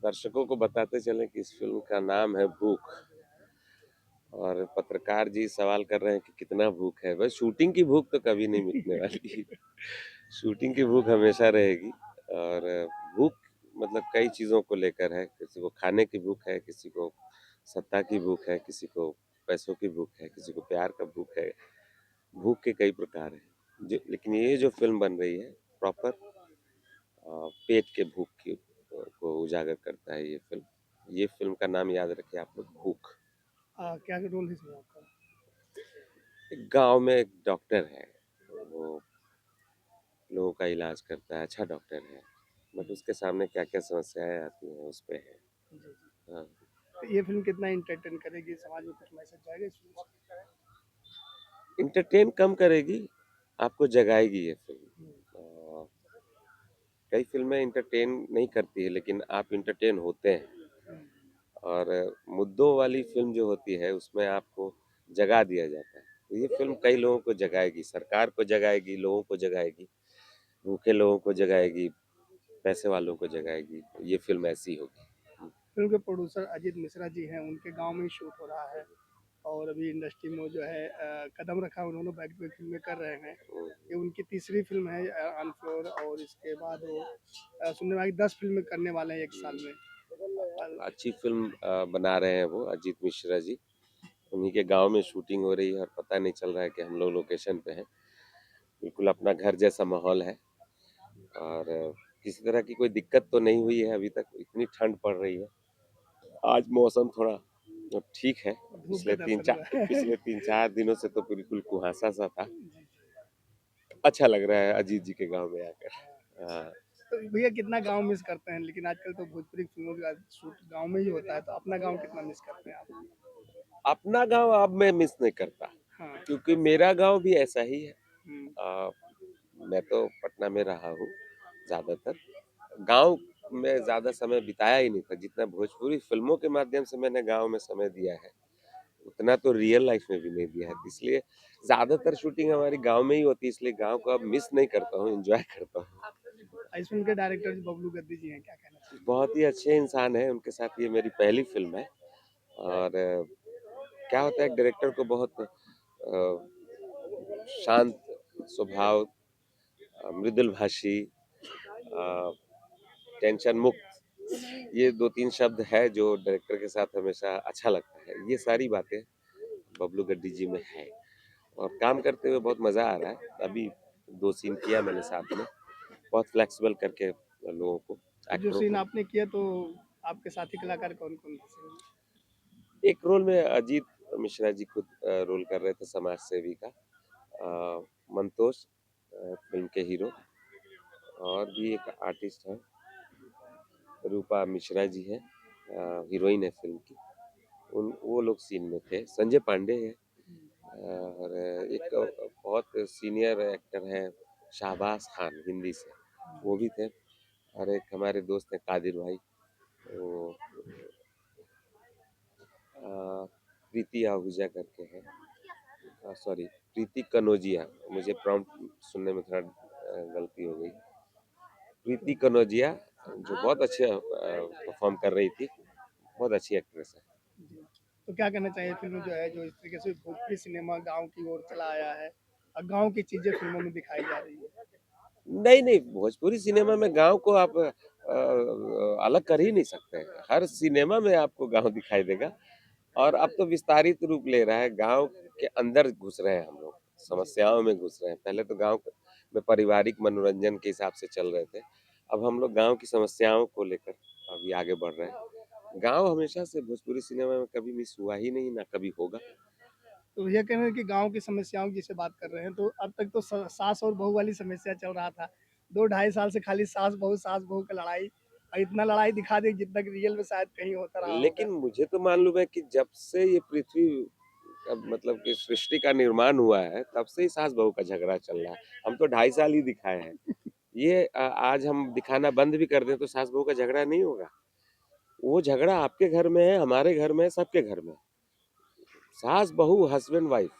दर्शकों को बताते चलें कि इस फ़िल्म का नाम है भूख। और पत्रकार जी सवाल कर रहे हैं कि कितना भूख है? बस शूटिंग की भूख तो कभी नहीं मिटने वाली। शूटिंग की भूख हमेशा रहेगी। और भूख मतलब कई चीज़ों को लेकर है, किसी को खाने की भूख है, किसी को सत्ता की भूख है, किसी को पैसों की भूख है, किसी को प्यार का भूख है। भूख के कई प्रकार हैं। लेकिन ये जो फ़िल्म बन रही है प्रॉपर पेट के भूख की को उजागर करता है ये फ़िल्म। ये फ़िल्म का नाम याद रखिए आप लोग, भूख। क्या रोल है इसमें आपका? एक गाँव में एक डॉक्टर है, वो लोगों का इलाज करता है, अच्छा डॉक्टर है, बट उसके सामने क्या-क्या समस्याएँ आती हैं, उस पे है। जी, जी। हाँ, तो ये फ़िल्म कितना एंटरटेन करेगी, समाज में कुछ मैसेज जाएगा इस फ़िल्म से? एंटरटेन कम करेगी, आपको जगाएगी ये फ़िल्म। हुँ, अ, कई फ़िल्में एंटरटेन नहीं करती है, लेकिन आप एंटरटेन होते हैं। हुँ। और मुद्दों वाली फ़िल्म जो होती है, उसमें आपको जगा दिया जाता है। तो ये फ़िल्म कई लोगों को जगाएगी, सरकार को जगाएगी, लोगों को जगाएगी, भूखे लोगों को जगाएगी, पैसे वालों को जगाएगी। ये फ़िल्म ऐसी होगी। हुँ, फ़िल्म के प्रोड्यूसर अजीत मिश्रा जी हैं, उनके गाँव में ही शूट हो रहा है और अभी इंडस्ट्री में जो है कदम रखा है उन्होंने, बैक टू बैक फ़िल्में कर रहे हैं। हुँ। ये उनकी तीसरी फ़िल्म है अनफ्लोर, और इसके बाद वो सुनने में आया कि 10 फ़िल्में करने वाले हैं 1 साल में। अच्छी फ़िल्म बना रहे हैं वो अजीत मिश्रा जी। उन्हीं के गाँव में शूटिंग हो रही है और पता नहीं चल रहा है कि हम लोग लोकेशन पे हैं। बिल्कुल अपना घर जैसा माहौल है। और किसी तरह की कोई दिक्कत तो नहीं हुई है अभी तक, इतनी ठंड पड़ रही है। आज मौसम थोड़ा ठीक है। धूप का दर्शन हुआ है। पिछले 3-4 दिनों से तो बिल्कुल कुहासा-सा था। जी, जी। अच्छा लग रहा है अजीत जी के गाँव में आकर। हाँ। तो भैया कितना गाँव मिस करते हैं? लेकिन आजकल तो भोजपुरी फ़िल्मों का शूट गाँव में ही होता है, तो अपना गाँव कितना मिस करते हैं आप? अपना गाँव अब मैं मिस नहीं करता, हाँ। क्योंकि मेरा गाँव भी ऐसा ही है। हुँ, अ, मैं तो पटना में रहा हूँ ज़्यादातर। गाँव में ज़्यादा समय बिताया ही नहीं था, जितना भोजपुरी फ़िल्मों के माध्यम से मैंने गाँव में समय दिया है, उतना तो रियल लाइफ़ में भी नहीं दिया है। इसलिए ज़्यादातर शूटिंग हमारी गाँव में ही होती है, इसलिए गाँव को अब मिस नहीं करता हूँ, एन्जॉय करता हूँ। इस फ़िल्म के डायरेक्टर बबलू गद्दी जी हैं, क्या कहना चाहेंगे? बहुत ही अच्छे इंसान हैं, उनके साथ ये मेरी पहली फ़िल्म है। और क्या होता है, एक डायरेक्टर को बहुत शांत स्वभाव, मृदुल भाषी, टेंशन मुक्त, ये 2-3 शब्द है जो डायरेक्टर के साथ हमेशा अच्छा लगता है। ये सारी बातें बबलू गड्डी जी में है और काम करते हुए बहुत मज़ा आ रहा है। अभी 2 सीन किया मैंने साथ में, बहुत फ्लेक्सिबल करके लोगों को, तो जो एक्टरों सीन को। आपने किया, तो आपके साथी कलाकार कौन-कौन थे इसमें? एक रोल में अजीत मिश्रा जी खुद रोल कर रहे थे समाज सेवी का। मंतोष फ़िल्म के हीरो, और भी एक आर्टिस्ट हैं, रूपा मिश्रा जी हैं, हीरोइन है फ़िल्म की। उन वो लोग सीन में थे। संजय पांडे है, और एक बहुत सीनियर एक्टर है शाहबाज खान, हिंदी से, वो भी थे। और एक हमारे दोस्त हैं कादिर भाई, वो प्रीति आहूजा करके है, सॉरी प्रीति कनौजिया, मुझे प्रॉम्प्ट सुनने में थोड़ा गलती हो गई। प्रीति कनौजिया जो बहुत अच्छे परफ़ॉर्म कर रही थी, बहुत अच्छी एक्ट्रेस है। जी। तो क्या कहना चाहिए, फ़िल्म जो है, जो इस तरीके से भोजपुरी सिनेमा गाँव की ओर चला आया है और गाँव की चीज़ें फ़िल्मों में दिखाई जा रही है? नहीं, नहीं, भोजपुरी सिनेमा में गाँव को आप अलग कर ही नहीं सकते हैं। हर सिनेमा में आपको गाँव दिखाई देगा। और अब तो विस्तारित रूप ले रहा है, गाँव के अंदर घुस रहे हैं हम लोग, जी। समस्याओं में घुस रहे हैं। पहले तो गाँव में पारिवारिक मनोरंजन के हिसाब से चल रहे थे। अब हम लोग गाँव की समस्याओं को लेकर अभी आगे बढ़ रहे हैं। गाँव हमेशा से भोजपुरी सिनेमा में कभी मिस हुआ ही नहीं, ना कभी होगा। तो ये कह रहे हैं कि गाँव की समस्याओं की जैसे बात कर रहे हैं, तो अब तक तो सास और बहू वाली समस्या चल रहा था। 2 ढाई साल से खाली सास-बहू का लड़ाई, और इतना लड़ाई दिखा दी जितना कि रियल में शायद कहीं होता रहा होगा। लेकिन मुझे तो मालूम है कि जब से ये पृथ्वी मतलब कि सृष्टि का निर्माण हुआ है, तब से ही सास-बहू का झगड़ा चल रहा है। हम तो 2.5 साल ही दिखाए हैं। ये आज हम दिखाना बंद भी कर दें तो सास-बहू का झगड़ा नहीं होगा। वो झगड़ा आपके घर में है, हमारे घर में है, सबके घर में है। सास-बहू, हस्बैंड-वाइफ,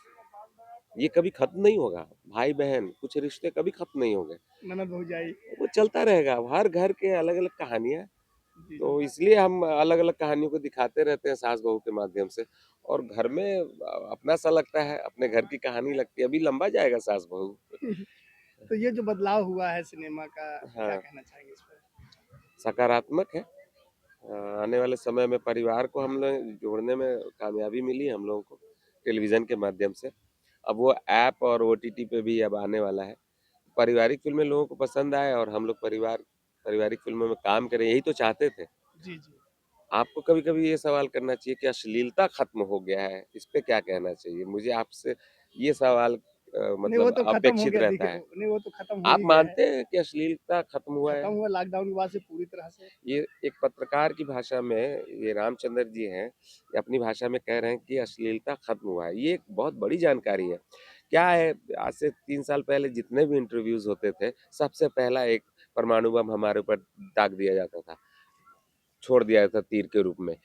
ये कभी खत्म नहीं होगा। भाई-बहन, कुछ रिश्ते कभी खत्म नहीं होंगे। ननद भौजाई। वो चलता रहेगा। हर घर के अलग-अलग कहानियाँ, जी, तो जी। इसलिए हम अलग-अलग कहानियों को दिखाते रहते हैं सास-बहू के माध्यम से और घर में अपना-सा लगता है, अपने घर की कहानी लगती है। अभी लंबा जाएगा सास-बहू। तो ये जो बदलाव हुआ है सिनेमा का, क्या हाँ, कहना चाहेंगे इस पर? सकारात्मक है। आने वाले समय में परिवार को हम लोग जोड़ने में कामयाबी मिली हम लोगों को, टेलीविज़न के माध्यम से। अब वो ऐप और ओटीटी पे भी अब आने वाला है। पारिवारिक फ़िल्में लोगों को पसंद आए और हम लोग पारिवारिक फ़िल्मों में काम करें, यही तो चाहते थे। जी, जी। आपको कभी-कभी ये सवाल करना चाहिए कि अश्लीलता खत्म हो गया है, इस पे क्या कहना चाहिए? मुझे आपसे ये सवाल नहीं वो मतलब तो खत्म हो अपेक्षित गया रहता देखिए, है। नहीं वो तो खत्म हो आप ही गया है। मानते हैं कि अश्लीलता खत्म हुआ खत्म है? हुआ लॉकडाउन के बाद से पूरी तरह से। ये एक पत्रकार की भाषा में ये रामचंद्र जी हैं, ये अपनी भाषा में कह रहे हैं कि अश्लीलता खत्म हुआ है। ये एक बहुत बड़ी जानकारी है। क्या है, आज से 3 साल पहले जितने भी इंटरव्यूज़ होते थे, सबसे पहला एक परमाणु बम हमारे ऊपर दाग दिया जाता था, छोड़ दिया जाता था तीर के रूप में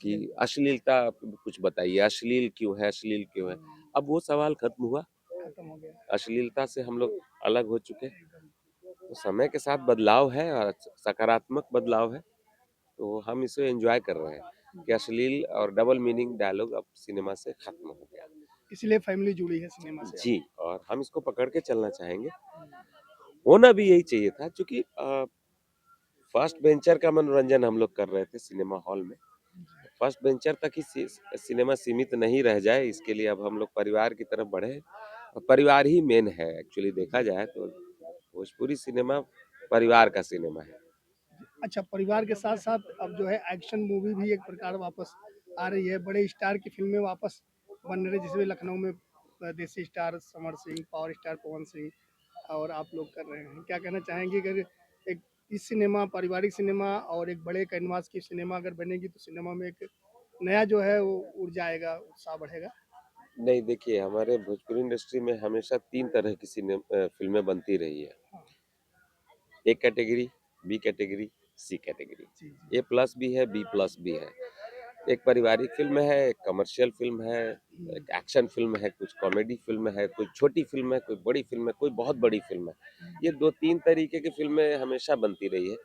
कि अश्लीलता। अश्लीलता कुछ बताइए, अश्लील क्यों है, अश्लील क्यों है? हुँ, अब वो सवाल खत्म हुआ, खत्म हो गया। अश्लीलता से हम लोग अलग हो चुके हैं। एकदम। तो समय के साथ बदलाव है और सकारात्मक बदलाव है। तो हम इसे एन्जॉय कर रहे हैं कि अश्लील और डबल मीनिंग डायलॉग अब सिनेमा से खत्म हो गया। इसलिए फैमिली जुड़ी है सिनेमा से अब। जी, और हम इसको पकड़ के चलना चाहेंगे। हुँ, होना भी यही चाहिए था क्योंकि फर्स्ट बेंचर का मनोरंजन हम लोग कर रहे थे सिनेमा हॉल में। जी। फर्स्ट बेंचर तक ही सिनेमा सीमित नहीं रह जाए, इसके लिए अब हम लोग परिवार की तरफ बढ़े और परिवार ही मेन है एक्चुअली देखा जी, जाए तो भोजपुरी सिनेमा परिवार का सिनेमा है। जी। अच्छा परिवार के साथ-साथ अब जो है एक्शन मूवी भी एक प्रकार वापस आ रही है। बड़े स्टार की फ़िल्में वापस बन रही जिसमें लखनऊ में देसी star Samar Singh, power star Pawan Singh और आप लोग कर रहे हैं। क्या कहना चाहेंगे अगर एक इस सिनेमा पारिवारिक सिनेमा और एक बड़े कैनवास की सिनेमा अगर बनेगी तो सिनेमा में एक नया जो है वो ऊर्जा आएगा, उत्साह बढ़ेगा? नहीं देखिए, हमारे भोजपुरी इंडस्ट्री में हमेशा 3 तरह की फ़िल्में बनती रही है। हाँ। A category, B category, C category. जी, जी। ए प्लस भी है, बी प्लस भी है। एक पारिवारिक फ़िल्म है, एक कमर्शियल फ़िल्म है, हुँ, एक एक्शन फ़िल्म है, कुछ कॉमेडी फ़िल्म है, कोई छोटी फ़िल्म है, कोई बड़ी फ़िल्म है, कोई बहुत बड़ी फ़िल्म है। हुँ। ये 2-3 तरीके की फ़िल्में हमेशा बनती रही है